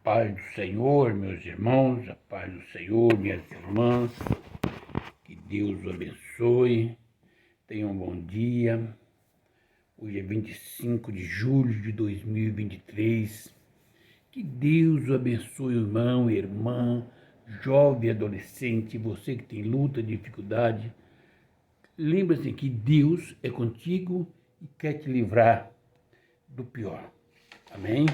paz do Senhor, meus irmãos, a paz do Senhor, minhas irmãs, que Deus os abençoe, tenham um bom dia. Hoje é 25 de julho de 2023, que Deus o abençoe, irmão, irmã, jovem, adolescente, você que tem luta, dificuldade. Lembre-se que Deus é contigo e quer te livrar do pior. Amém?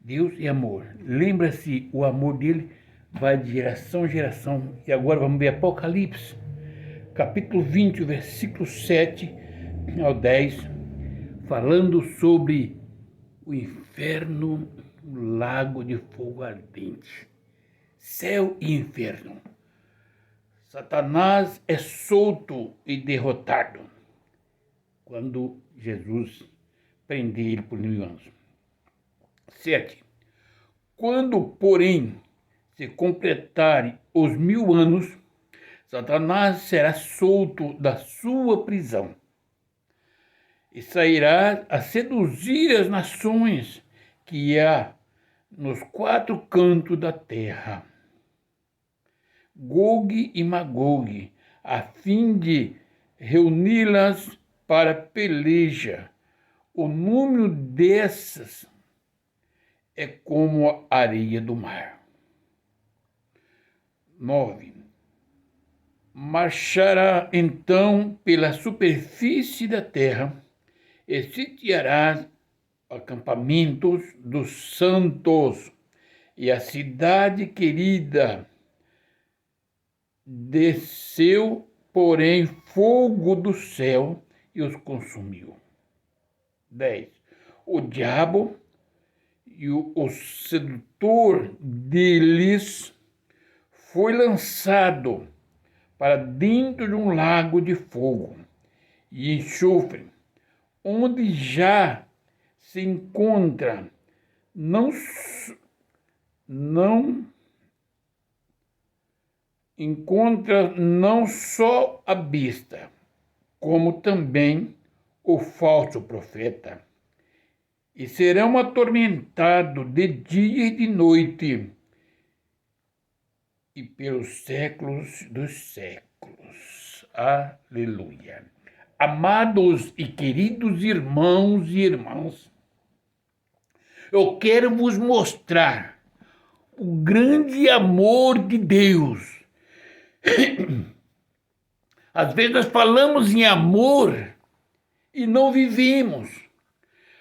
Deus é amor. Lembra-se, o amor dele vai de geração em geração. E agora vamos ver Apocalipse, capítulo 20, versículo 7 ao 10, falando sobre o inferno, o lago de fogo ardente. Céu e inferno. Satanás é solto e derrotado quando Jesus prende ele por 1000 anos. 7. Quando, porém, se completarem os 1000 anos, Satanás será solto da sua prisão e sairá a seduzir as nações que há nos 4 cantos da terra, Gog e Magog, a fim de reuni-las para peleja. O número dessas é como a areia do mar. 9. Marchará então pela superfície da terra e sitiará acampamentos dos santos e a cidade querida. Desceu, porém, fogo do céu e os consumiu. 10. O diabo e o sedutor deles foi lançado para dentro de um lago de fogo e enxofre, onde já se encontra não só a besta, como também o falso profeta, e serão atormentados de dia e de noite, e pelos séculos dos séculos. Aleluia. Amados e queridos irmãos e irmãs, eu quero vos mostrar o grande amor de Deus. Às vezes nós falamos em amor e não vivemos.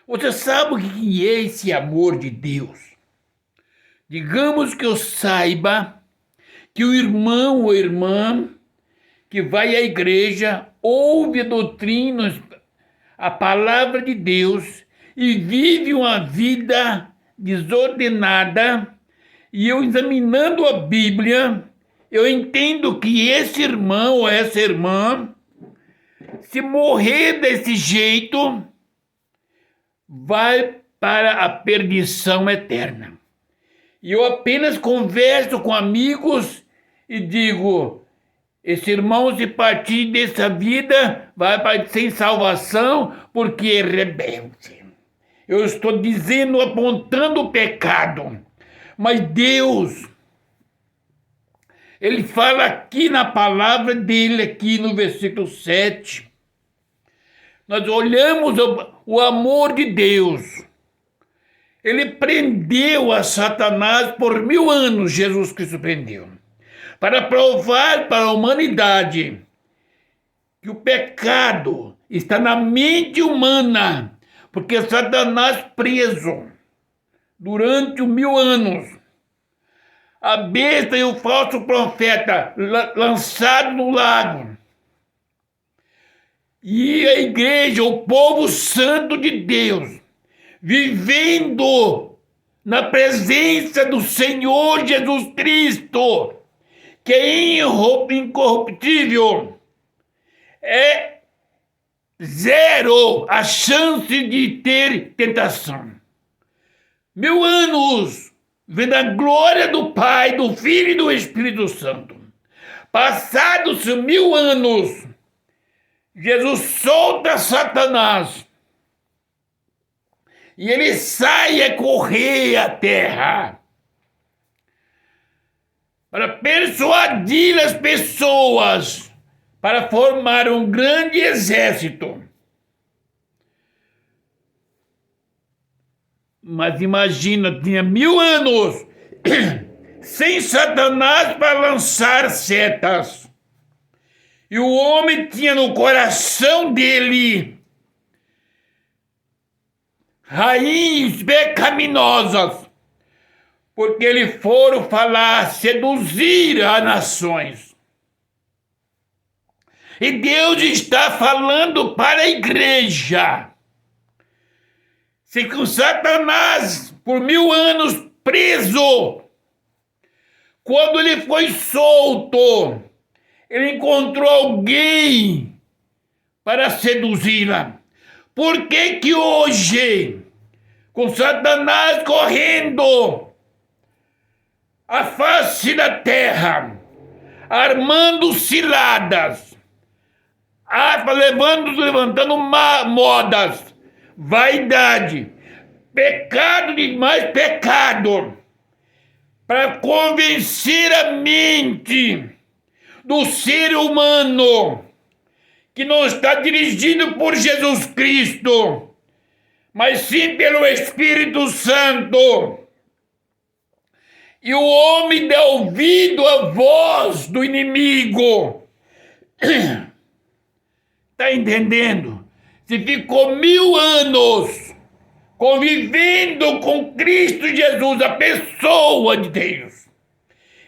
Você sabe o que é esse amor de Deus? Digamos que eu saiba que o irmão ou irmã que vai à igreja, ouve a doutrina, a palavra de Deus e vive uma vida desordenada, e eu examinando a Bíblia, eu entendo que esse irmão ou essa irmã, se morrer desse jeito, vai para a perdição eterna. E eu apenas converso com amigos e digo: esse irmão, se partir dessa vida, vai para sem salvação porque é rebelde. Eu estou dizendo, apontando o pecado. Mas Deus, Ele fala aqui na palavra dele, aqui no versículo 7. Nós olhamos o amor de Deus. Ele prendeu a Satanás por 1000 anos, Jesus Cristo prendeu, para provar para a humanidade que o pecado está na mente humana, porque Satanás preso durante os 1000 anos, a besta e o falso profeta lançado no lago, e a igreja, o povo santo de Deus, vivendo na presença do Senhor Jesus Cristo, que é incorruptível, é zero a chance de ter tentação. 1000 anos, vendo a glória do Pai, do Filho e do Espírito Santo. Passados 1000 anos, Jesus solta Satanás e ele sai a correr a terra. para persuadir as pessoas para formar um grande exército. Mas imagina, tinha 1000 anos sem Satanás para lançar setas. E o homem tinha no coração dele raízes pecaminosas, porque eles foram falar, seduzir as nações. E Deus está falando para a igreja. Se com Satanás, por 1000 anos preso, quando ele foi solto, ele encontrou alguém para seduzi-la. Por que hoje, com Satanás correndo a face da terra, armando ciladas, levantando modas, vaidade, pecado de mais pecado, para convencer a mente do ser humano que não está dirigido por Jesus Cristo, mas sim pelo Espírito Santo. E o homem dá ouvido à voz do inimigo. Está entendendo? Se ficou 1000 anos convivendo com Cristo Jesus, a pessoa de Deus,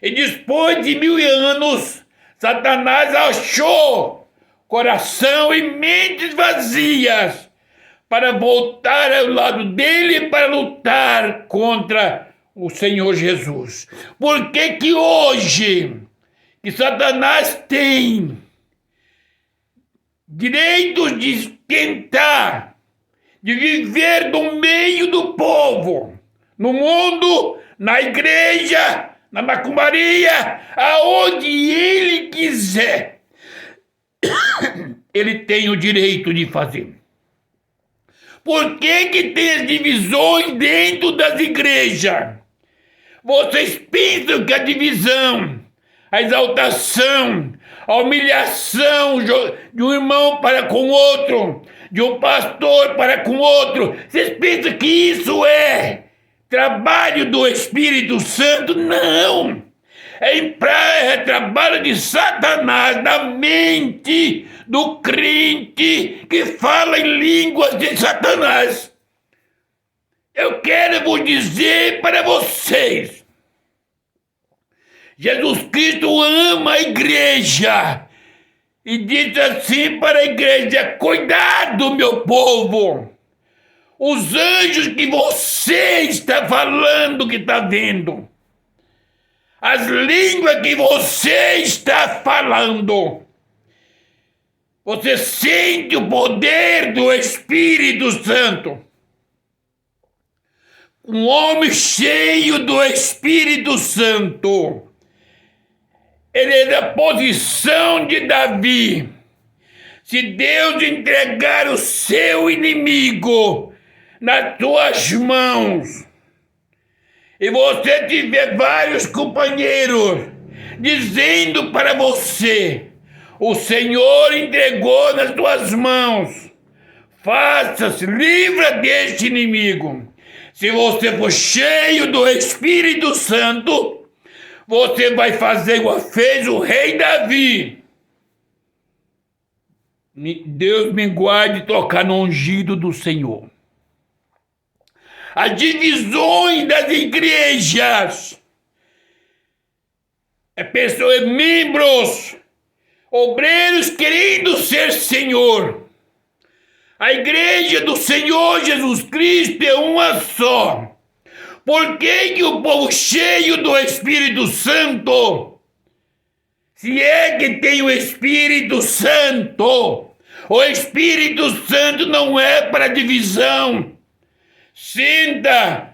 e depois de 1000 anos, Satanás achou coração e mentes vazias para voltar ao lado dele para lutar contra o Senhor Jesus. Por que hoje que Satanás tem direito de esquentar, de viver no meio do povo, no mundo, na igreja, na macumbaria, aonde ele quiser, ele tem o direito de fazer. Por que tem as divisões dentro das igrejas? Vocês pensam que a divisão, a exaltação, a humilhação de um irmão para com o outro, de um pastor para com o outro, vocês pensam que isso é trabalho do Espírito Santo? Não! É trabalho de Satanás, da mente do crente que fala em línguas de Satanás. Eu quero vos dizer para vocês, Jesus Cristo ama a igreja e diz assim para a igreja: cuidado, meu povo, os anjos que você está falando, que está vendo, as línguas que você está falando, você sente o poder do Espírito Santo. Um homem cheio do Espírito Santo, ele é da posição de Davi. Se Deus entregar o seu inimigo nas tuas mãos, e você tiver vários companheiros dizendo para você: o Senhor entregou nas tuas mãos, faça-se, livra deste inimigo. Se você for cheio do Espírito Santo, você vai fazer igual fez o rei Davi. Deus me guarde tocar no ungido do Senhor. As divisões das igrejas, pessoas, membros, obreiros querendo ser Senhor. A igreja do Senhor Jesus Cristo é uma só. Por que o povo cheio do Espírito Santo, se é que tem o Espírito Santo, o Espírito Santo não é para divisão. Senta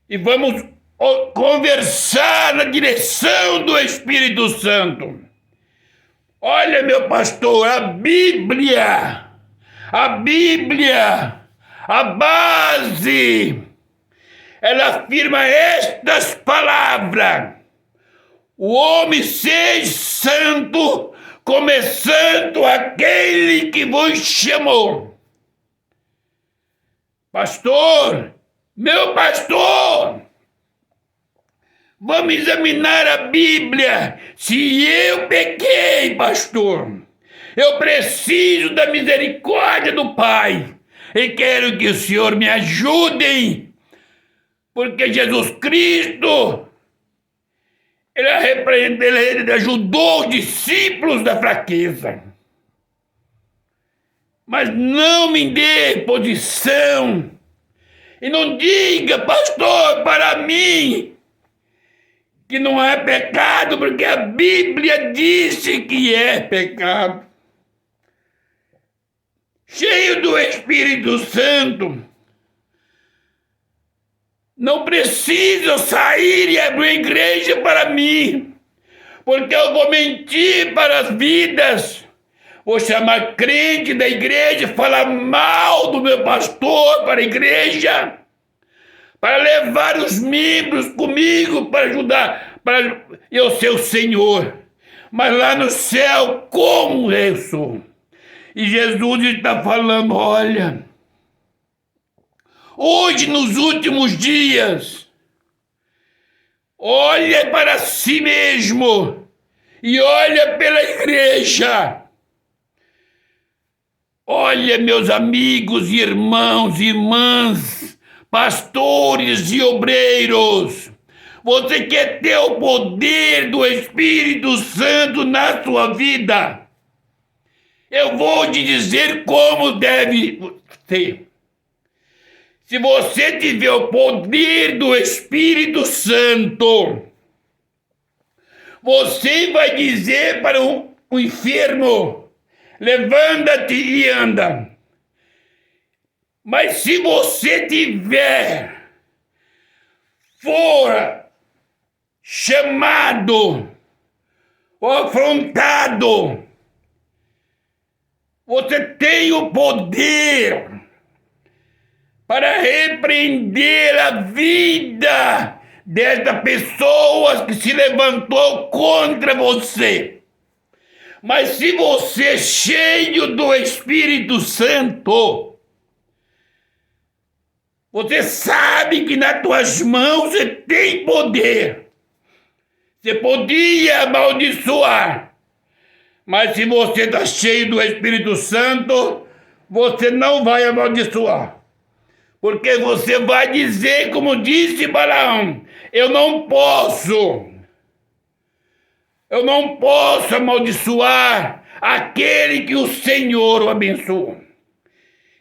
e vamos conversar na direção do Espírito Santo. Olha, meu pastor, a Bíblia, a base, ela afirma estas palavras: o homem seja santo, como é santo aquele que vos chamou. Pastor, meu pastor, vamos examinar a Bíblia. Se eu pequei, pastor, eu preciso da misericórdia do Pai e quero que o Senhor me ajude, porque Jesus Cristo, ele ajudou os discípulos da fraqueza. Mas não me dê posição e não diga, pastor, para mim que não é pecado, porque a Bíblia disse que é pecado. Cheio do Espírito Santo, não preciso sair e abrir igreja para mim, porque eu vou mentir para as vidas, vou chamar crente da igreja, falar mal do meu pastor para a igreja, para levar os membros comigo, para ajudar, para eu ser o Senhor. Mas lá no céu, como eu sou? E Jesus está falando, olha, hoje nos últimos dias, olha para si mesmo e olha pela igreja. Olha, meus amigos, irmãos, irmãs, pastores e obreiros, você quer ter o poder do Espírito Santo na sua vida? Eu vou te dizer como deve ser. Se você tiver o poder do Espírito Santo, você vai dizer para o enfermo, levanta-te e anda. Mas se você tiver fora chamado ou afrontado, você tem o poder para repreender a vida desta pessoa que se levantou contra você. Mas se você é cheio do Espírito Santo, você sabe que nas tuas mãos você tem poder. Você podia amaldiçoar, mas se você está cheio do Espírito Santo, você não vai amaldiçoar. Porque você vai dizer, como disse Balaão, eu não posso amaldiçoar aquele que o Senhor o abençoou.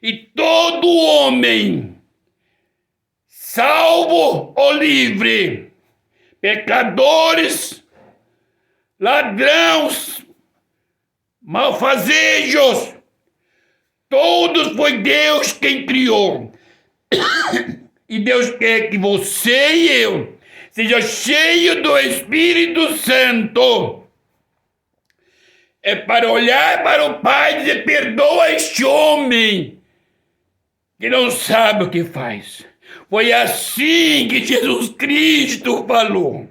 E todo homem, salvo ou livre, pecadores, ladrões, malfazejos, todos foi Deus quem criou. E Deus quer que você e eu seja cheio do Espírito Santo. É para olhar para o Pai e dizer, perdoa este homem que não sabe o que faz. Foi assim que Jesus Cristo falou.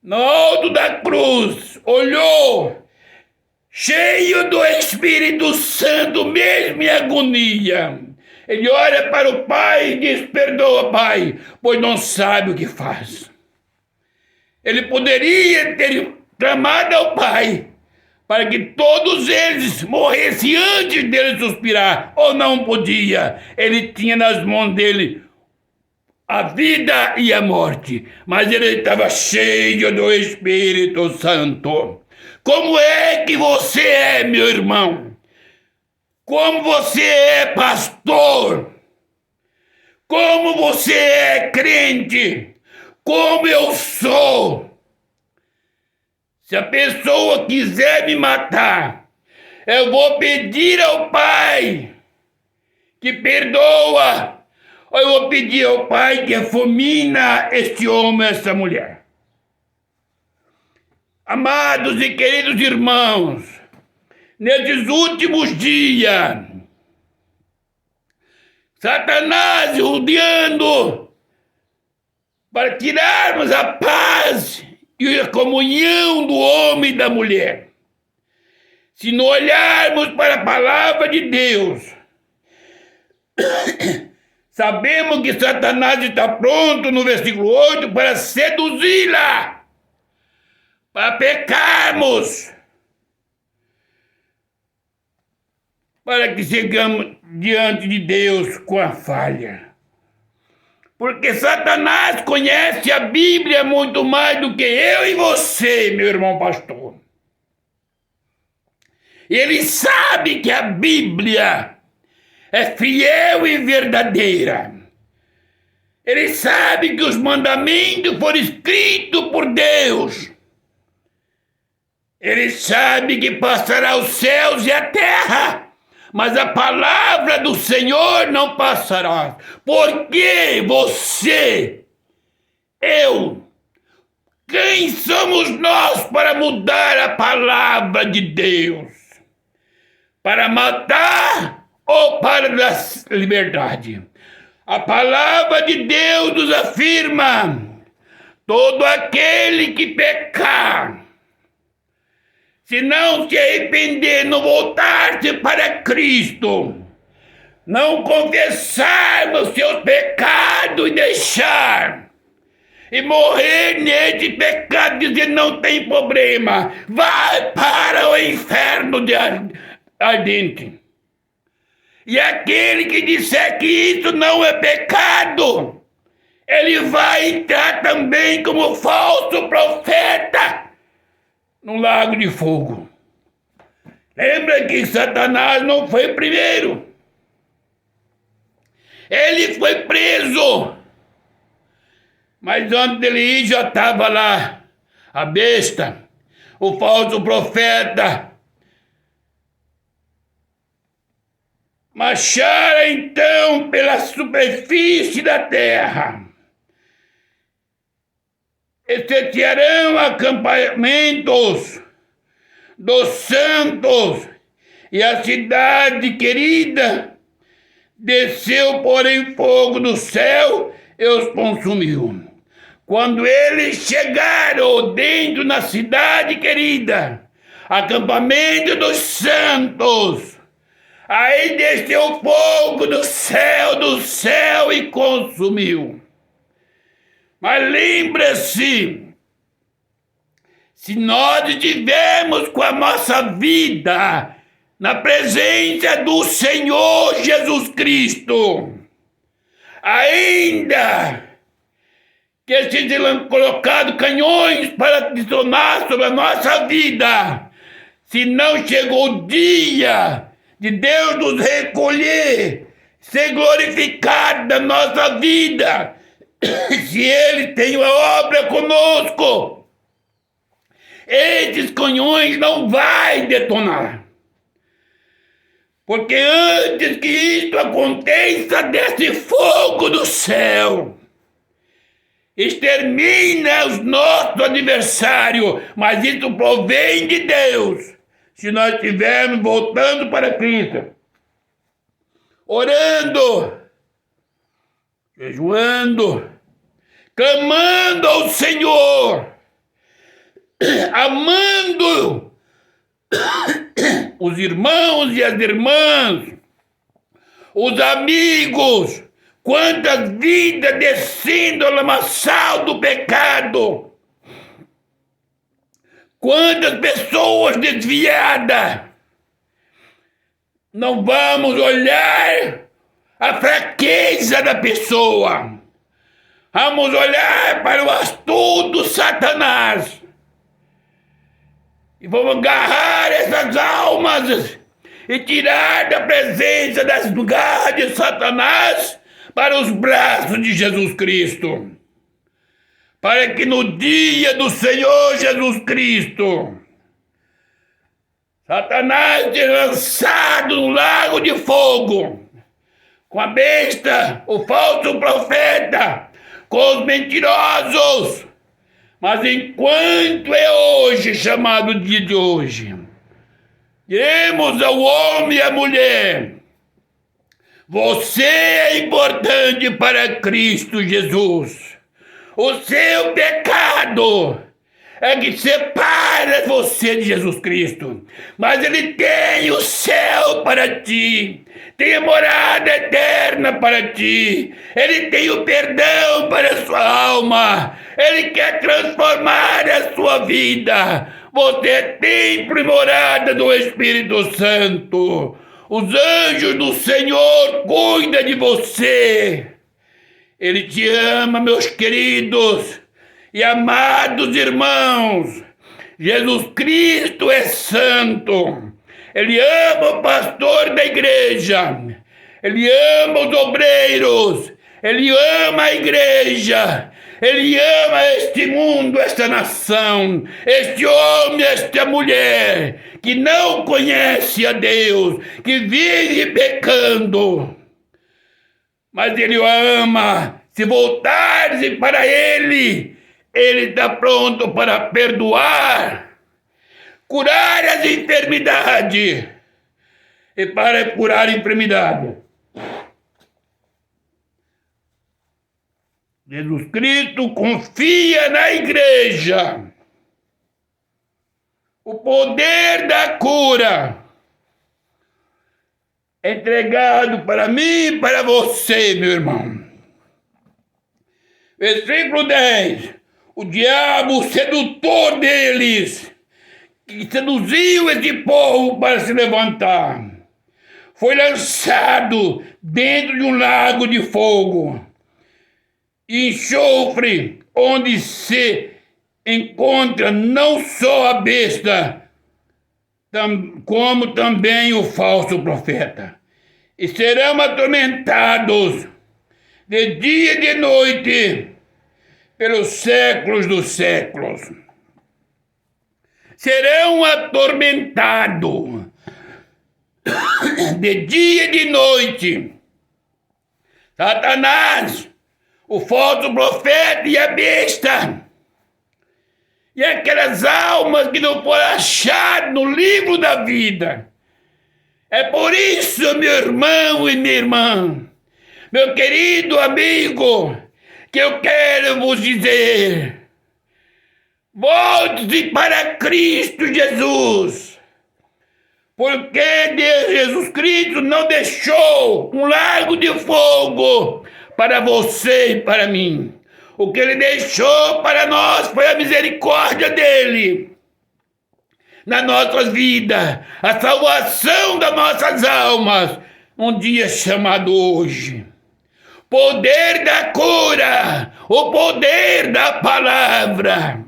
No alto da cruz, olhou, cheio do Espírito Santo, mesmo em agonia. Ele olha para o Pai e diz, perdoa, Pai, pois não sabe o que faz. Ele poderia ter clamado ao Pai para que todos eles morressem antes dele suspirar, ou não podia. Ele tinha nas mãos dele a vida e a morte, mas ele estava cheio do Espírito Santo. Como é que você é, meu irmão? Como você é pastor? Como você é crente? Como eu sou? Se a pessoa quiser me matar, eu vou pedir ao Pai que perdoa, ou eu vou pedir ao Pai que fulmina este homem, essa mulher. Amados e queridos irmãos, nesses últimos dias, Satanás rodeando para tirarmos a paz e a comunhão do homem e da mulher. Se não olharmos para a palavra de Deus, sabemos que Satanás está pronto, no versículo 8, para seduzi-la, para pecarmos, para que chegamos diante de Deus com a falha. Porque Satanás conhece a Bíblia muito mais do que eu e você, meu irmão pastor. Ele sabe que a Bíblia é fiel e verdadeira. Ele sabe que os mandamentos foram escritos por Deus. Ele sabe que passará os céus e a terra, mas a palavra do Senhor não passará. Porque você, eu, quem somos nós para mudar a palavra de Deus? Para matar ou para dar liberdade? A palavra de Deus nos afirma: todo aquele que pecar, se não se arrepender, não voltar-se para Cristo, não confessar os seus pecados e deixar, e morrer nesse pecado, dizer não tem problema, vai para o inferno ardente. E aquele que disser que isso não é pecado, ele vai entrar também como falso profeta no lago de fogo. Lembra que Satanás não foi primeiro. Ele foi preso. Mas antes dele ir já estava lá a besta, o falso profeta. Marchara então pela superfície da terra. Essenciarão acampamentos dos santos, e a cidade querida desceu, porém, fogo do céu e os consumiu. Quando eles chegaram dentro da cidade querida, acampamento dos santos, aí desceu fogo do céu e consumiu. Mas lembra-se, se nós estivermos com a nossa vida na presença do Senhor Jesus Cristo, ainda que sejam colocados canhões para detonar sobre a nossa vida, se não chegou o dia de Deus nos recolher, ser glorificado na nossa vida, se Ele tem uma obra conosco, esses canhões não vai detonar. Porque antes que isto aconteça, desce fogo do céu, extermina os nossos adversários, mas isso provém de Deus, se nós estivermos voltando para Cristo, orando, jejuando, clamando ao Senhor, amando os irmãos e as irmãs, os amigos, quantas vidas descendo ao lamaçal do pecado, quantas pessoas desviadas. Não vamos olhar a fraqueza da pessoa, vamos olhar para o astuto Satanás e vamos agarrar essas almas e tirar da presença das garras de Satanás para os braços de Jesus Cristo, para que no dia do Senhor Jesus Cristo, Satanás seja lançado no lago de fogo, com a besta, o falso profeta, com os mentirosos. Mas enquanto é hoje, chamado dia de hoje, diremos ao homem e à mulher: você é importante para Cristo Jesus. O seu pecado é que separa você de Jesus Cristo. Mas Ele tem o céu para ti, tem a morada eterna para ti, Ele tem o perdão para a sua alma, Ele quer transformar a sua vida. Você é templo e morada do Espírito Santo. Os anjos do Senhor cuidam de você. Ele te ama, meus queridos e amados irmãos. Jesus Cristo é santo. Ele ama o pastor da igreja. Ele ama os obreiros. Ele ama a igreja. Ele ama este mundo, esta nação, este homem, esta mulher, que não conhece a Deus, que vive pecando. Mas Ele o ama. Se voltares para Ele, Ele está pronto para perdoar, curar as enfermidades. E para curar a enfermidade, Jesus Cristo confia na igreja. O poder da cura é entregado para mim e para você, meu irmão. Versículo 10. O diabo, sedutor deles, que seduziu esse povo para se levantar, foi lançado dentro de um lago de fogo e enxofre, onde se encontra não só a besta, como também o falso profeta. E serão atormentados de dia e de noite pelos séculos dos séculos. Serão atormentados de dia e de noite. Satanás, o falso profeta e a besta, e aquelas almas que não foram achadas no livro da vida. É por isso, meu irmão e minha irmã, meu querido amigo, que eu quero vos dizer: volte-se para Cristo Jesus, porque Jesus Cristo não deixou um lago de fogo para você e para mim. O que Ele deixou para nós foi a misericórdia dEle na nossa vida, a salvação das nossas almas, um dia chamado hoje. Poder da cura, o poder da palavra.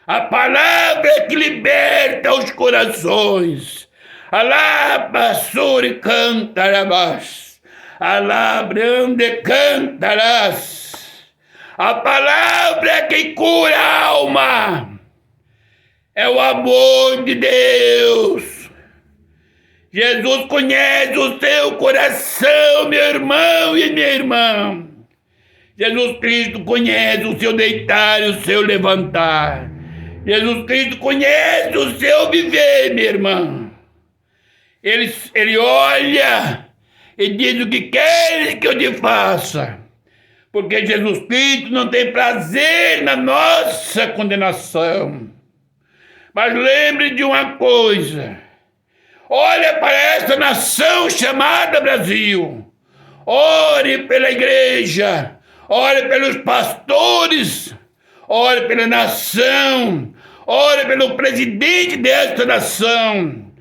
A palavra que liberta os corações. Alaba, suri, cantarabás. Alabrande, cantarás. A palavra que cura a alma é o amor de Deus. Jesus conhece o seu coração, meu irmão e minha irmã. Jesus Cristo conhece o seu deitar e o seu levantar. Jesus Cristo conhece o seu viver, minha irmã. Ele olha e diz: o que queres que eu te faça? Porque Jesus Cristo não tem prazer na nossa condenação. Mas lembre de uma coisa: olha para esta nação chamada Brasil. Ore pela igreja, ore pelos pastores, ore pela nação, ore pelo presidente desta nação,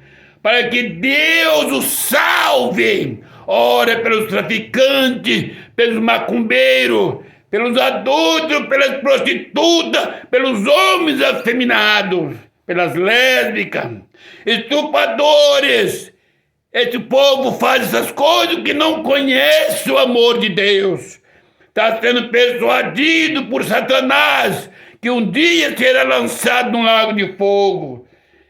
para que Deus o salve. Ore pelos traficantes, pelos macumbeiros, pelos adultos, pelas prostitutas, pelos homens afeminados, pelas lésbicas, estupradores. Esse povo faz essas coisas que não conhece o amor de Deus. Está sendo persuadido por Satanás que um dia será lançado num lago de fogo.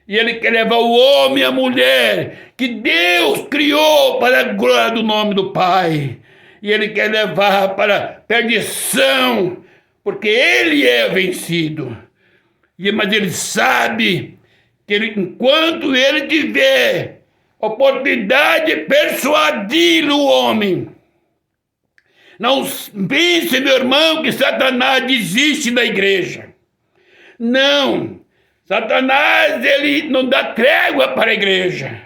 E ele quer levar o homem e a mulher que Deus criou para a glória do nome do Pai. E ele quer levar para a perdição, porque ele é vencido. Mas ele sabe que enquanto ele tiver oportunidade de persuadir o homem, não pense, meu irmão, que Satanás desiste da igreja. Não! Satanás, ele não dá trégua para a igreja.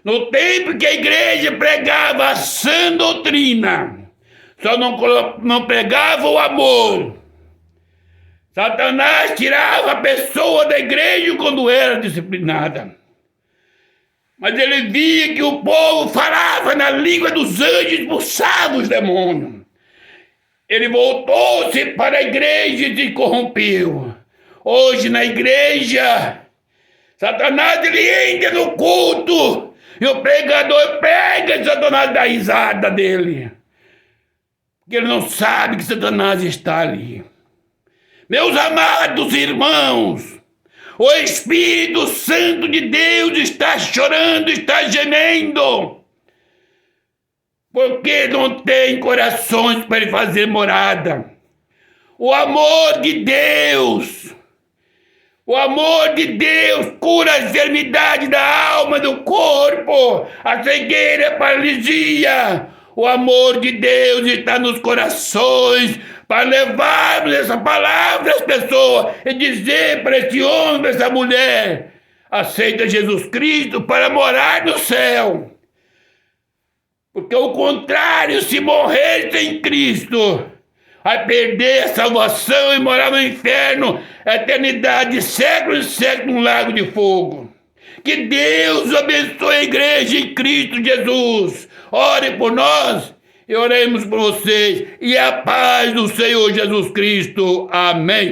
No tempo que a igreja pregava a sã doutrina, só não pregava o amor. Satanás tirava a pessoa da igreja quando era disciplinada. Mas ele via que o povo falava na língua dos anjos, expulsava os demônios. Ele voltou-se para a igreja e se corrompeu. Hoje na igreja, Satanás ele entra no culto e o pregador prega e Satanás dá risada dele. Porque ele não sabe que Satanás está ali. Meus amados irmãos, o Espírito Santo de Deus está chorando, está gemendo. Porque não tem corações para ele fazer morada. O amor de Deus cura a enfermidade da alma, do corpo, a cegueira, a paralisia. O amor de Deus está nos corações para levarmos essa palavra às pessoas e dizer para esse homem, para essa mulher, aceita Jesus Cristo para morar no céu. Porque o contrário, se morrer sem Cristo, vai perder a salvação e morar no inferno, a eternidade, séculos e séculos no lago de fogo. Que Deus abençoe a igreja em Cristo Jesus. Ore por nós e oremos por vocês. E a paz do Senhor Jesus Cristo. Amém.